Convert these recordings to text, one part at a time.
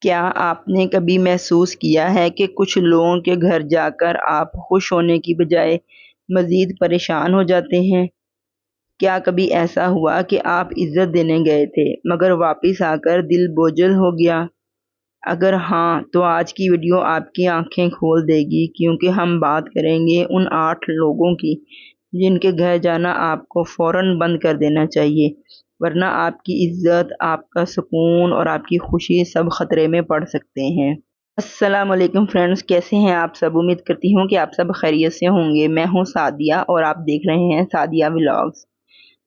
کیا آپ نے کبھی محسوس کیا ہے کہ کچھ لوگوں کے گھر جا کر آپ خوش ہونے کی بجائے مزید پریشان ہو جاتے ہیں؟ کیا کبھی ایسا ہوا کہ آپ عزت دینے گئے تھے مگر واپس آ کر دل بوجھل ہو گیا؟ اگر ہاں تو آج کی ویڈیو آپ کی آنکھیں کھول دے گی، کیونکہ ہم بات کریں گے ان 8 لوگوں کی جن کے گھر جانا آپ کو فوراً بند کر دینا چاہیے، ورنہ آپ کی عزت، آپ کا سکون اور آپ کی خوشی سب خطرے میں پڑ سکتے ہیں۔ السلام علیکم فرینڈز، کیسے ہیں آپ سب؟ امید کرتی ہوں کہ آپ سب خیریت سے ہوں گے۔ میں ہوں سعدیہ اور آپ دیکھ رہے ہیں سعدیہ ولاگز۔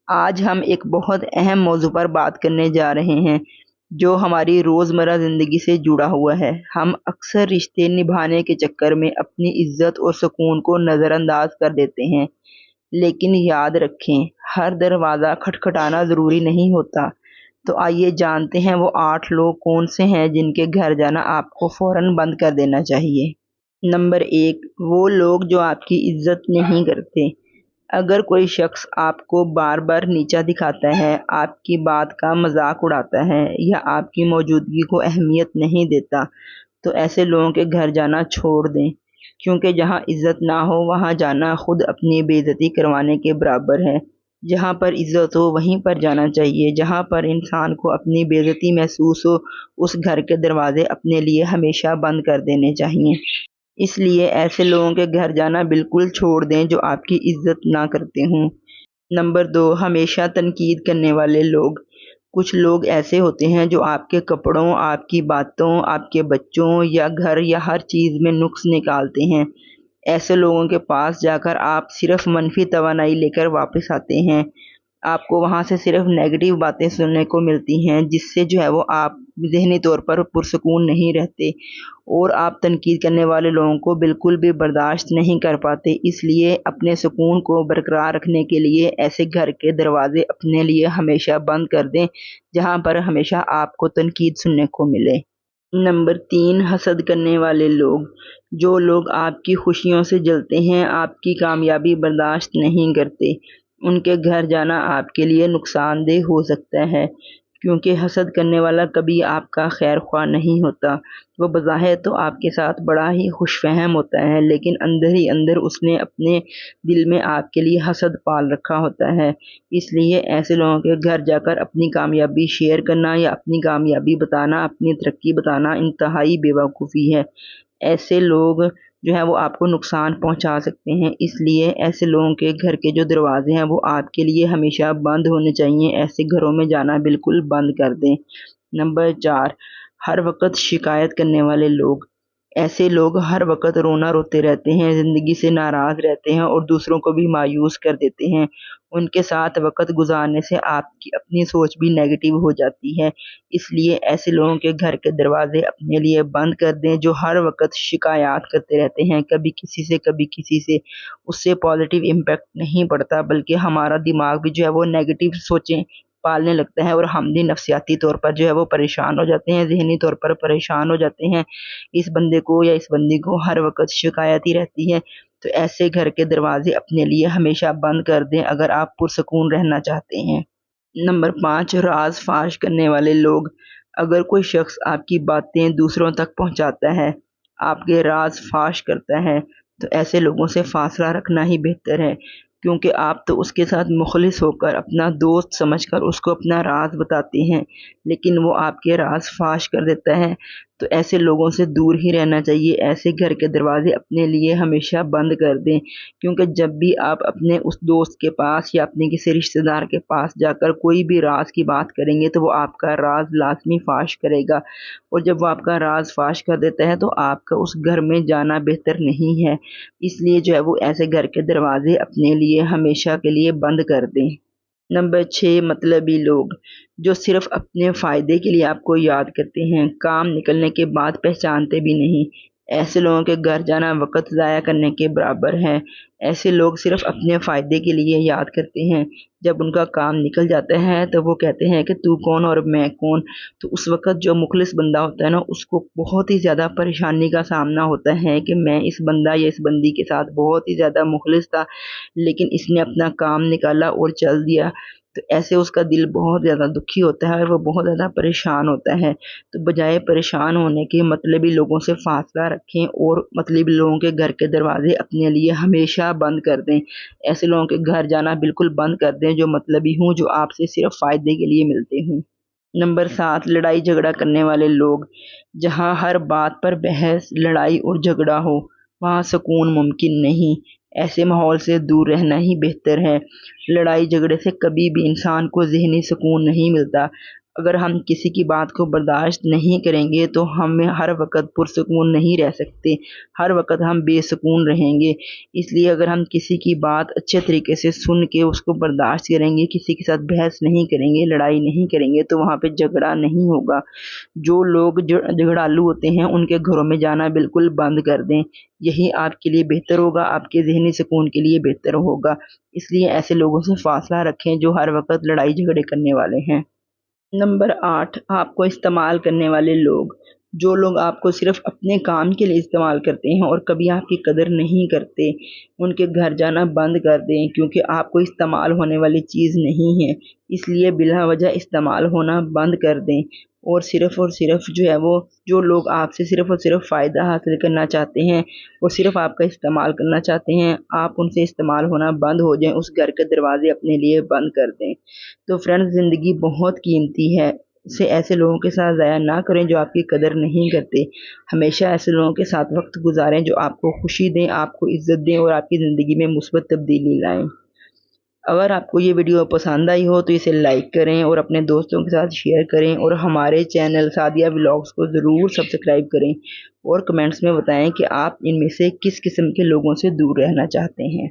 آج ہم ایک بہت اہم موضوع پر بات کرنے جا رہے ہیں جو ہماری روزمرہ زندگی سے جڑا ہوا ہے۔ ہم اکثر رشتے نبھانے کے چکر میں اپنی عزت اور سکون کو نظر انداز کر دیتے ہیں، لیکن یاد رکھیں، ہر دروازہ کھٹکھٹانا ضروری نہیں ہوتا۔ تو آئیے جانتے ہیں وہ 8 لوگ کون سے ہیں جن کے گھر جانا آپ کو فوراً بند کر دینا چاہیے۔ نمبر 1، وہ لوگ جو آپ کی عزت نہیں کرتے۔ اگر کوئی شخص آپ کو بار بار نیچا دکھاتا ہے، آپ کی بات کا مذاق اڑاتا ہے یا آپ کی موجودگی کو اہمیت نہیں دیتا، تو ایسے لوگوں کے گھر جانا چھوڑ دیں، کیونکہ جہاں عزت نہ ہو وہاں جانا خود اپنی بے عزتی کروانے کے برابر ہے۔ جہاں پر عزت ہو وہیں پر جانا چاہیے۔ جہاں پر انسان کو اپنی بے عزتی محسوس ہو، اس گھر کے دروازے اپنے لیے ہمیشہ بند کر دینے چاہیے۔ اس لیے ایسے لوگوں کے گھر جانا بالکل چھوڑ دیں جو آپ کی عزت نہ کرتے ہوں۔ نمبر 2، ہمیشہ تنقید کرنے والے لوگ۔ کچھ لوگ ایسے ہوتے ہیں جو آپ کے کپڑوں، آپ کی باتوں، آپ کے بچوں یا گھر یا ہر چیز میں نقص نکالتے ہیں۔ ایسے لوگوں کے پاس جا کر آپ صرف منفی توانائی لے کر واپس آتے ہیں۔ آپ کو وہاں سے صرف نیگیٹو باتیں سننے کو ملتی ہیں، جس سے وہ آپ ذہنی طور پر پرسکون نہیں رہتے اور آپ تنقید کرنے والے لوگوں کو بالکل بھی برداشت نہیں کر پاتے۔ اس لیے اپنے سکون کو برقرار رکھنے کے لیے ایسے گھر کے دروازے اپنے لیے ہمیشہ بند کر دیں جہاں پر ہمیشہ آپ کو تنقید سننے کو ملے۔ نمبر 3، حسد کرنے والے لوگ۔ جو لوگ آپ کی خوشیوں سے جلتے ہیں، آپ کی کامیابی برداشت نہیں کرتے، ان کے گھر جانا آپ کے لیے نقصان دہ ہو سکتا ہے، کیونکہ حسد کرنے والا کبھی آپ کا خیر خواہ نہیں ہوتا۔ وہ بظاہر تو آپ کے ساتھ بڑا ہی خوش فہم ہوتا ہے، لیکن اندر ہی اندر اس نے اپنے دل میں آپ کے لیے حسد پال رکھا ہوتا ہے۔ اس لیے ایسے لوگوں کے گھر جا کر اپنی کامیابی شیئر کرنا یا اپنی کامیابی بتانا، اپنی ترقی بتانا انتہائی بے وقوفی ہے۔ ایسے لوگ وہ آپ کو نقصان پہنچا سکتے ہیں۔ اس لیے ایسے لوگوں کے گھر کے جو دروازے ہیں وہ آپ کے لیے ہمیشہ بند ہونے چاہیے۔ ایسے گھروں میں جانا بالکل بند کر دیں۔ نمبر 4، ہر وقت شکایت کرنے والے لوگ۔ ایسے لوگ ہر وقت رونا روتے رہتے ہیں، زندگی سے ناراض رہتے ہیں اور دوسروں کو بھی مایوس کر دیتے ہیں۔ ان کے ساتھ وقت گزارنے سے آپ کی اپنی سوچ بھی نیگیٹو ہو جاتی ہے۔ اس لیے ایسے لوگوں کے گھر کے دروازے اپنے لیے بند کر دیں جو ہر وقت شکایات کرتے رہتے ہیں، کبھی کسی سے کبھی کسی سے۔ اس سے پازیٹیو امپیکٹ نہیں پڑتا، بلکہ ہمارا دماغ بھی وہ نیگیٹو سوچیں پالنے لگتا ہے اور ہم بھی نفسیاتی طور پر وہ پریشان ہو جاتے ہیں، ذہنی طور پر پریشان ہو جاتے ہیں۔ اس بندے کو یا اس بندی کو ہر وقت شکایت ہی رہتی ہے۔ تو ایسے گھر کے دروازے اپنے لیے ہمیشہ بند کر دیں اگر آپ پرسکون رہنا چاہتے ہیں۔ نمبر 5، راز فاش کرنے والے لوگ۔ اگر کوئی شخص آپ کی باتیں دوسروں تک پہنچاتا ہے، آپ کے راز فاش کرتا ہے، تو ایسے لوگوں سے فاصلہ رکھنا ہی بہتر ہے، کیونکہ آپ تو اس کے ساتھ مخلص ہو کر، اپنا دوست سمجھ کر اس کو اپنا راز بتاتے ہیں، لیکن وہ آپ کے راز فاش کر دیتا ہے۔ تو ایسے لوگوں سے دور ہی رہنا چاہیے۔ ایسے گھر کے دروازے اپنے لیے ہمیشہ بند کر دیں، کیونکہ جب بھی آپ اپنے اس دوست کے پاس یا اپنے کسی رشتہ دار کے پاس جا کر کوئی بھی راز کی بات کریں گے تو وہ آپ کا راز لازمی فاش کرے گا، اور جب وہ آپ کا راز فاش کر دیتا ہے تو آپ کا اس گھر میں جانا بہتر نہیں ہے۔ اس لیے وہ ایسے گھر کے دروازے اپنے لیے ہمیشہ کے لیے بند کر دیں۔ نمبر 6، مطلبی لوگ، جو صرف اپنے فائدے کے لیے آپ کو یاد کرتے ہیں، کام نکلنے کے بعد پہچانتے بھی نہیں۔ ایسے لوگوں کے گھر جانا وقت ضائع کرنے کے برابر ہے۔ ایسے لوگ صرف اپنے فائدے کے لیے یاد کرتے ہیں، جب ان کا کام نکل جاتا ہے تو وہ کہتے ہیں کہ تو کون اور میں کون۔ تو اس وقت جو مخلص بندہ ہوتا ہے اس کو بہت ہی زیادہ پریشانی کا سامنا ہوتا ہے کہ میں اس بندہ یا اس بندی کے ساتھ بہت ہی زیادہ مخلص تھا، لیکن اس نے اپنا کام نکالا اور چل دیا۔ تو ایسے اس کا دل بہت زیادہ دکھی ہوتا ہے اور وہ بہت زیادہ پریشان ہوتا ہے۔ تو بجائے پریشان ہونے کے مطلبی لوگوں سے فاصلہ رکھیں اور مطلبی لوگوں کے گھر کے دروازے اپنے لیے ہمیشہ بند کر دیں۔ ایسے لوگوں کے گھر جانا بالکل بند کر دیں جو مطلبی ہوں، جو آپ سے صرف فائدے کے لیے ملتے ہوں۔ نمبر 7، لڑائی جھگڑا کرنے والے لوگ۔ جہاں ہر بات پر بحث، لڑائی اور جھگڑا ہو، وہاں سکون ممکن نہیں۔ ایسے ماحول سے دور رہنا ہی بہتر ہے۔ لڑائی جھگڑے سے کبھی بھی انسان کو ذہنی سکون نہیں ملتا۔ اگر ہم کسی کی بات کو برداشت نہیں کریں گے تو ہم ہر وقت پرسکون نہیں رہ سکتے، ہر وقت ہم بے سکون رہیں گے۔ اس لیے اگر ہم کسی کی بات اچھے طریقے سے سن کے اس کو برداشت کریں گے، کسی کے ساتھ بحث نہیں کریں گے، لڑائی نہیں کریں گے، تو وہاں پہ جھگڑا نہیں ہوگا۔ جو لوگ جھگڑالو ہوتے ہیں ان کے گھروں میں جانا بالکل بند کر دیں۔ یہی آپ کے لیے بہتر ہوگا، آپ کے ذہنی سکون کے لیے بہتر ہوگا۔ اس لیے ایسے لوگوں سے فاصلہ رکھیں جو ہر وقت لڑائی جھگڑے کرنے والے ہیں۔ نمبر 8، آپ کو استعمال کرنے والے لوگ۔ جو لوگ آپ کو صرف اپنے کام کے لیے استعمال کرتے ہیں اور کبھی آپ کی قدر نہیں کرتے، ان کے گھر جانا بند کر دیں، کیونکہ آپ کو استعمال ہونے والی چیز نہیں ہے۔ اس لیے بلا وجہ استعمال ہونا بند کر دیں اور صرف جو ہے وہ جو لوگ آپ سے صرف اور صرف فائدہ حاصل کرنا چاہتے ہیں، وہ صرف آپ کا استعمال کرنا چاہتے ہیں، آپ ان سے استعمال ہونا بند ہو جائیں، اس گھر کے دروازے اپنے لیے بند کر دیں۔ تو فرینڈ، زندگی بہت قیمتی ہے، اسے ایسے لوگوں کے ساتھ ضائع نہ کریں جو آپ کی قدر نہیں کرتے۔ ہمیشہ ایسے لوگوں کے ساتھ وقت گزاریں جو آپ کو خوشی دیں، آپ کو عزت دیں اور آپ کی زندگی میں مثبت تبدیلی لائیں۔ اگر آپ کو یہ ویڈیو پسند آئی ہو تو اسے لائک کریں اور اپنے دوستوں کے ساتھ شیئر کریں اور ہمارے چینل سعدیہ ولاگز کو ضرور سبسکرائب کریں اور کمنٹس میں بتائیں کہ آپ ان میں سے کس قسم کے لوگوں سے دور رہنا چاہتے ہیں۔